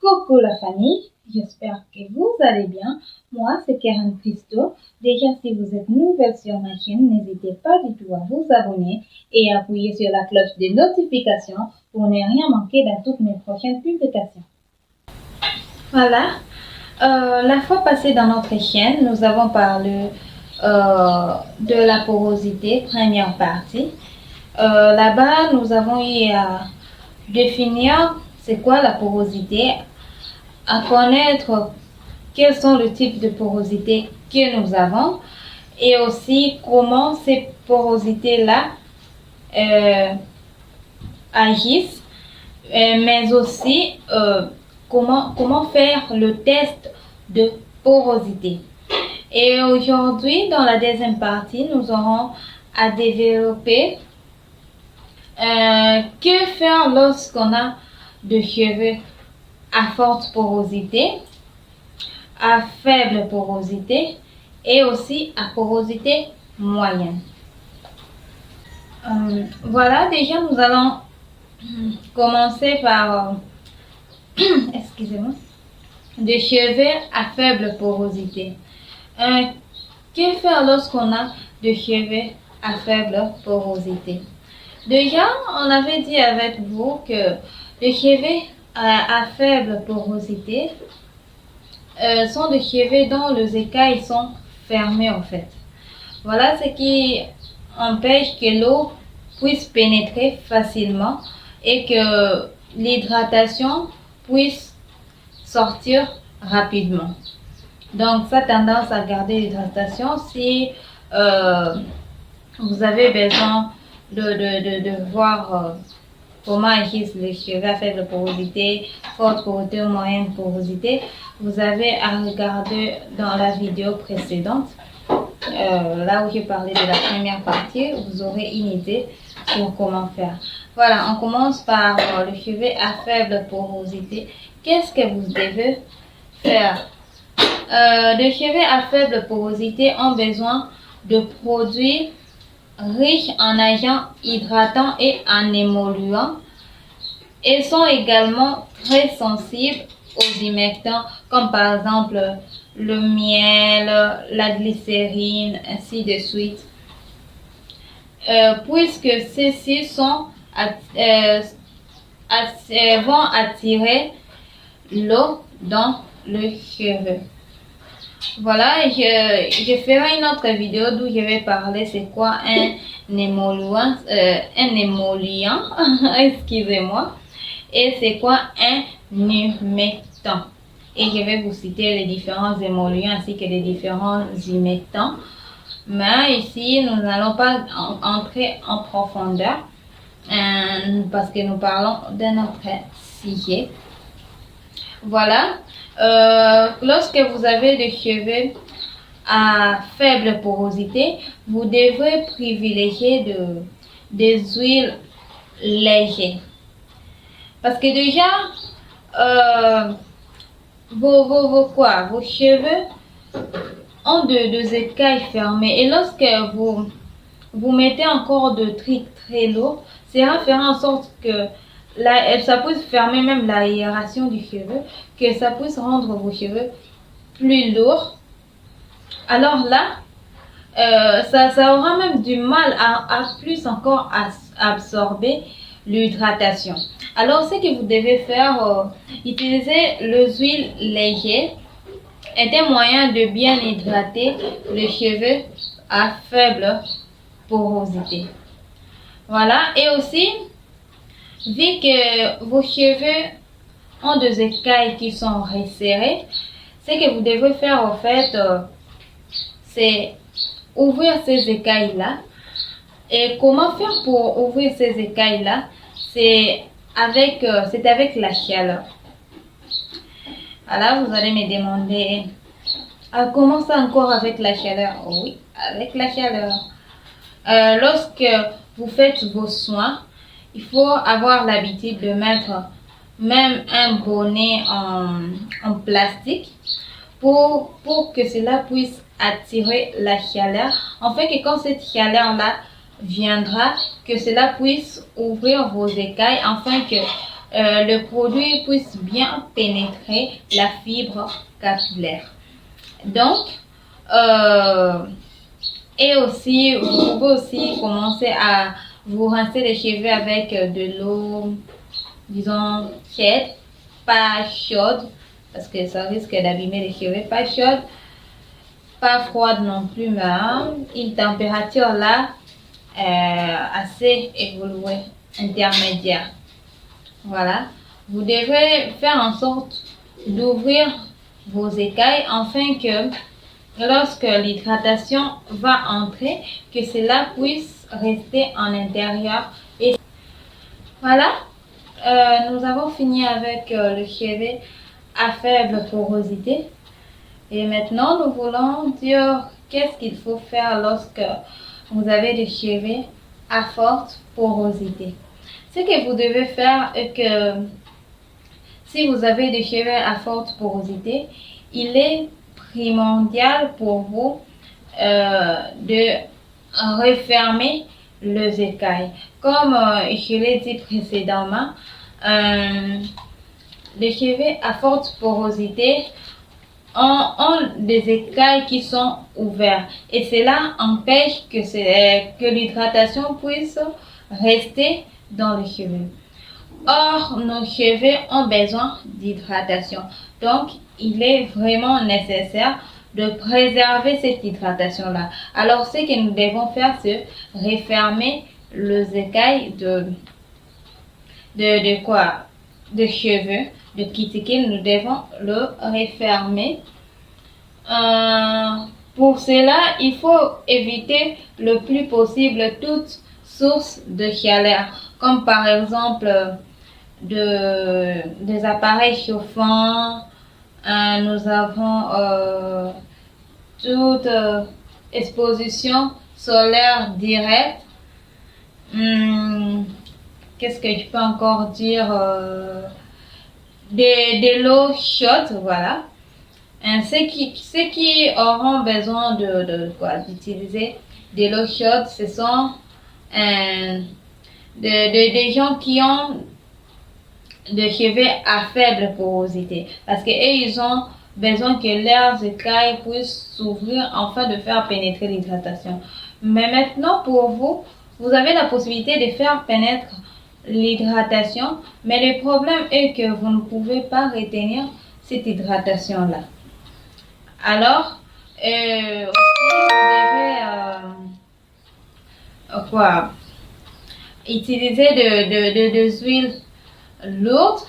Coucou la famille, j'espère que vous allez bien. Moi, c'est Karen Christo. Déjà, si vous êtes nouvelle sur ma chaîne, n'hésitez pas du tout à vous abonner et à appuyer sur la cloche de notification pour ne rien manquer dans toutes mes prochaines publications. Voilà, la fois passée dans notre chaîne, nous avons parlé de la porosité, première partie. Là-bas, nous avons eu à définir c'est quoi la porosité, à connaître quels sont les types de porosité que nous avons et aussi comment ces porosités-là agissent, mais aussi comment faire le test de porosité. Et aujourd'hui, dans la deuxième partie, nous aurons à développer que faire lorsqu'on a des cheveux à forte porosité, à faible porosité et aussi à porosité moyenne. Voilà, déjà nous allons commencer par, excusez-moi, des cheveux à faible porosité. Que faire lorsqu'on a des cheveux à faible porosité? Déjà, on avait dit avec vous que les cheveux à faible porosité sont des cheveux dont les écailles sont fermées en fait. Voilà ce qui empêche que l'eau puisse pénétrer facilement et que l'hydratation puisse sortir rapidement. Donc ça a tendance à garder l'hydratation si vous avez besoin de voir comment agissent les cheveux à faible porosité, forte porosité ou moyenne porosité. Vous avez à regarder dans la vidéo précédente, là où j'ai parlé de la première partie, vous aurez une idée sur comment faire. Voilà, on commence par le cheveu à faible porosité. Qu'est-ce que vous devez faire? Les cheveux à faible porosité ont besoin de produits riches en agents hydratants et en émollients et sont également très sensibles aux humectants comme par exemple le miel, la glycérine, ainsi de suite. Puisque ceux-ci vont attirer l'eau dans le cheveu. Voilà, je ferai une autre vidéo d'où je vais parler c'est quoi un émollient, excusez-moi, et c'est quoi un humectant. Et je vais vous citer les différents émollients ainsi que les différents humectants. Mais ici, nous n'allons pas entrer en profondeur parce que nous parlons de notre sujet. Voilà. Lorsque vous avez des cheveux à faible porosité, vous devrez privilégier des huiles légères. Parce que déjà, vos cheveux ont deux écailles fermées. Et lorsque vous mettez encore de trucs très lourds, ça va faire en sorte que ça puisse fermer même l'aération du cheveu, que ça puisse rendre vos cheveux plus lourds. Alors là, ça aura même du mal à plus encore absorber l'hydratation. Alors ce que vous devez faire, utiliser les huiles légères est un moyen de bien hydrater les cheveux à faible porosité. Voilà, et aussi, vu que vos cheveux ont des écailles qui sont resserrées, ce que vous devez faire en fait, c'est ouvrir ces écailles-là. Et comment faire pour ouvrir ces écailles-là? C'est avec la chaleur. Alors, vous allez me demander, comment ça encore avec la chaleur? Oui, avec la chaleur. Lorsque vous faites vos soins, il faut avoir l'habitude de mettre même un bonnet en plastique pour que cela puisse attirer la chaleur. En fait, que quand cette chaleur-là viendra, que cela puisse ouvrir vos écailles afin que le produit puisse bien pénétrer la fibre capillaire. Donc, et aussi, vous pouvez aussi commencer à vous rincer les cheveux avec de l'eau, disons, tiède, pas chaude, parce que ça risque d'abîmer les cheveux, pas chaude, pas froide non plus, mais une température là assez évoluée, intermédiaire. Voilà. Vous devrez faire en sorte d'ouvrir vos écailles afin que lorsque l'hydratation va entrer, que cela puisse rester en intérieur. Et voilà, nous avons fini avec le cheveu à faible porosité. Et maintenant, nous voulons dire qu'est-ce qu'il faut faire lorsque vous avez des cheveux à forte porosité. Ce que vous devez faire est que si vous avez des cheveux à forte porosité, il est primordial pour vous de refermer les écailles. Comme je l'ai dit précédemment, les cheveux à forte porosité ont des écailles qui sont ouvertes et cela empêche que l'hydratation puisse rester dans les cheveux. Or, nos cheveux ont besoin d'hydratation. Donc, il est vraiment nécessaire de préserver cette hydratation-là. Alors, ce que nous devons faire, c'est refermer les écailles de quoi? De cheveux, de cuticule. Nous devons le refermer. Pour cela, il faut éviter le plus possible toute source de chaleur, comme par exemple des appareils chauffants. Nous avons toute exposition solaire directe. Qu'est-ce que je peux encore dire? De l'eau chaude, voilà. Ceux qui auront besoin d'utiliser de l'eau chaude, ce sont des gens qui ont des cheveux à faible porosité, parce que ils ont besoin que leurs écailles puissent s'ouvrir afin de faire pénétrer l'hydratation. Mais maintenant, pour vous, vous avez la possibilité de faire pénétrer l'hydratation, mais le problème est que vous ne pouvez pas retenir cette hydratation-là. Alors, aussi, vous devez utiliser des huiles lourdes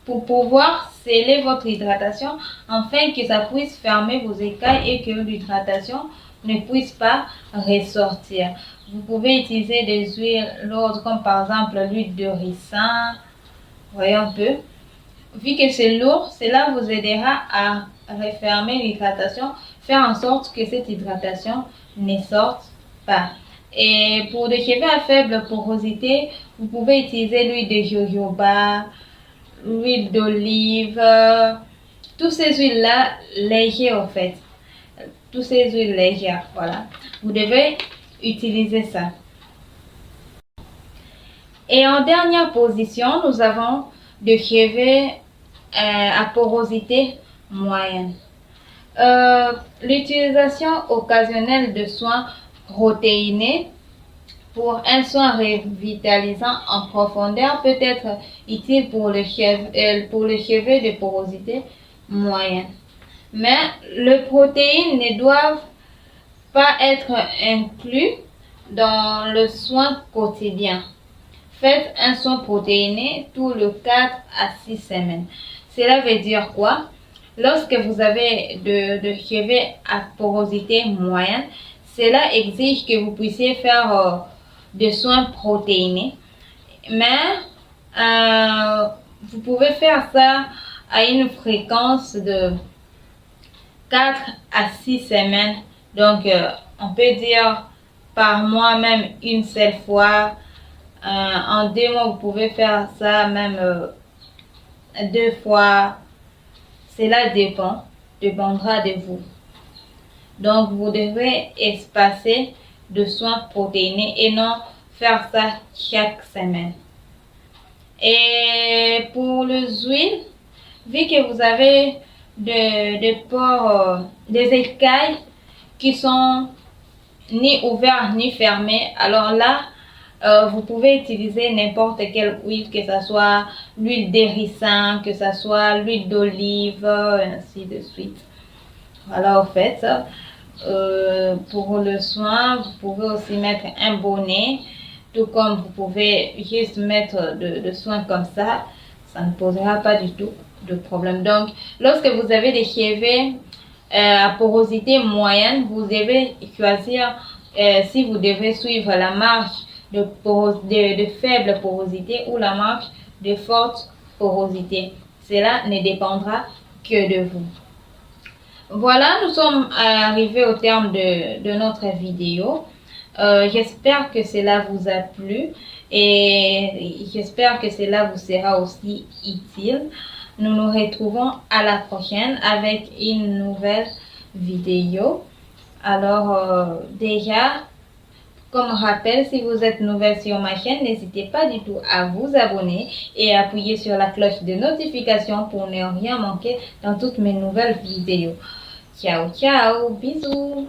pour pouvoir sceller votre hydratation afin que ça puisse fermer vos écailles et que l'hydratation ne puisse pas ressortir. Vous pouvez utiliser des huiles lourdes comme par exemple l'huile de ricin. Voyez un peu. Vu que c'est lourd, cela vous aidera à refermer l'hydratation, faire en sorte que cette hydratation ne sorte pas. Et pour des cheveux à faible porosité, vous pouvez utiliser l'huile de jojoba, l'huile d'olive, toutes ces huiles-là légères en fait. Toutes ces huiles légères, voilà. Vous devez utiliser ça. Et en dernière position, nous avons des cheveux à porosité moyenne. L'utilisation occasionnelle de soins protéinés pour un soin revitalisant en profondeur peut être utile pour les cheveux de porosité moyenne. Mais les protéines ne doivent pas être inclus dans le soin quotidien. Faites un soin protéiné tous les 4 à 6 semaines. Cela veut dire quoi? Lorsque vous avez de cheveux à porosité moyenne, cela exige que vous puissiez faire des soins protéinés. Mais vous pouvez faire ça à une fréquence de 4 à 6 semaines. Donc, on peut dire par mois, même une seule fois. En 2 mois, vous pouvez faire ça même 2 fois. Cela dépendra de vous. Donc, vous devez espacer de soins protéinés et non faire ça chaque semaine. Et pour les huiles, vu que vous avez des pores, des écailles qui sont ni ouverts ni fermés, alors là, vous pouvez utiliser n'importe quelle huile, que ce soit l'huile d'hérissant, que ce soit l'huile d'olive, ainsi de suite. Voilà, au fait, pour le soin, vous pouvez aussi mettre un bonnet, tout comme vous pouvez juste mettre de soins comme ça ne posera pas du tout de problème. Donc, lorsque vous avez des cheveux à porosité moyenne, vous devez choisir si vous devez suivre la marche de faible porosité ou la marche de forte porosité. Cela ne dépendra que de vous. Voilà, nous sommes arrivés au terme de notre vidéo. J'espère que cela vous a plu et j'espère que cela vous sera aussi utile. Nous nous retrouvons à la prochaine avec une nouvelle vidéo. Alors, déjà, comme rappel, si vous êtes nouvelle sur ma chaîne, n'hésitez pas du tout à vous abonner et appuyer sur la cloche de notification pour ne rien manquer dans toutes mes nouvelles vidéos. Ciao, ciao, bisous!